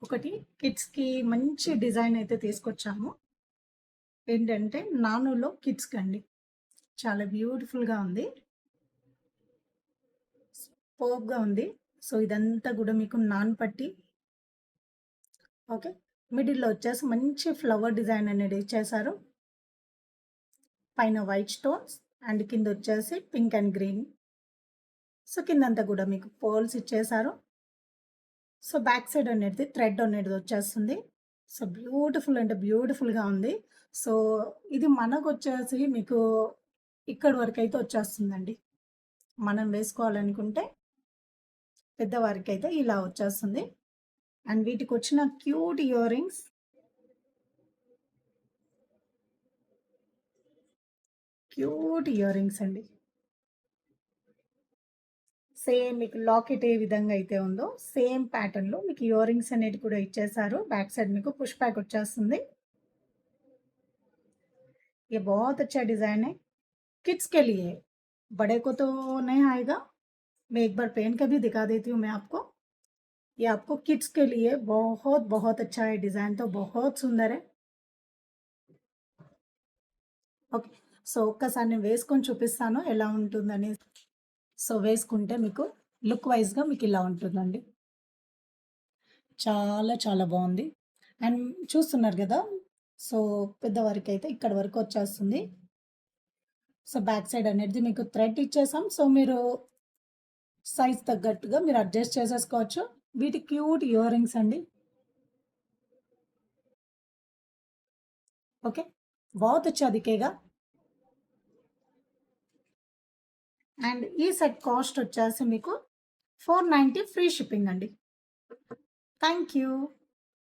ఒకటి కిడ్స్‌కి మంచి డిజైన్ అయితే తీసుకొచ్చాము. ఏంటంటే నానులో కిడ్స్‌కండి. చాలా బ్యూటిఫుల్‌గా ఉంది. సూపర్బ్‌గా ఉంది. సో, ఇదంతా గూడా మీకు నాన్ పట్టి ఓకే. మిడిల్‌లో వచ్చేసి మంచి ఫ్లవర్ డిజైన్ అనేది ఇచ్చేశారు. పైన వైట్ స్టోన్స్ అండ్ కిందొచ్చేసి పింక్ అండ్ గ్రీన్. సో, కిందంతా గూడా మీకు పర్ల్స్ ఇచ్చేశారు. సో, బ్యాక్ సైడ్ అనేది థ్రెడ్ అనేది వచ్చేస్తుంది. సో, బ్యూటిఫుల్ అంటే బ్యూటిఫుల్‌గా ఉంది. సో, ఇది మనకొచ్చేసి మీకు ఇక్కడి వరకైతే వచ్చేస్తుందండి. మనం వేసుకోవాలనుకుంటే పెద్దవారికైతే ఇలా వచ్చేస్తుంది. అండ్ వీటికొచ్చిన cute earrings cute earrings అండి. సేమ్ మీకు లాకెట్ ఏ విధంగా అయితే ఉందో సేమ్ ప్యాటర్న్‌లో మీకు ఇయర్ రింగ్స్ అనేటివి కూడా ఇచ్చేశారు. బ్యాక్ సైడ్ మీకు పుష్ బ్యాక్ వచ్చేస్తుంది. ये बहुत अच्छा डिज़ाइन है, किड्स के लिए। बड़े को तो नहीं आएगा। मैं एक बार पहन के भी दिखा देती हूँ मैं आपको। ये आपको किड्स के लिए बहुत अच्छा है, डिज़ाइन तो बहुत सुंदर है। ఓకే. సో, ఒక్కసారి నేను వేసుకొని చూపిస్తాను ఎలా ఉంటుందని. సో, వేసుకుంటే మీకు లుక్ వైస్‌గా మీకిలా ఉంటుందండి. చాలా బావుంది. అండ్ చూస్తున్నారు గదా! సో, పెద్దవారికైతే ఇక్కడి వరకు వచ్చేస్తుంది. సో, బ్యాక్ సైడ్ అనేది మీకు థ్రెడ్ ఇచ్చేసాం. సో, మీరు సైజ్ తగ్గట్టుగా మీరు అడ్జస్ట్ చేసేసుకోవచ్చు. వీటి క్యూట్ ఇయర్ రింగ్స్ అండి. ఓకే. बहुत अच्छा दिखेगा। అండ్ ఈ సెట్ కాస్ట్ వచ్చేసి మీకు 490 ఫ్రీ షిప్పింగ్ అండి. Thank you.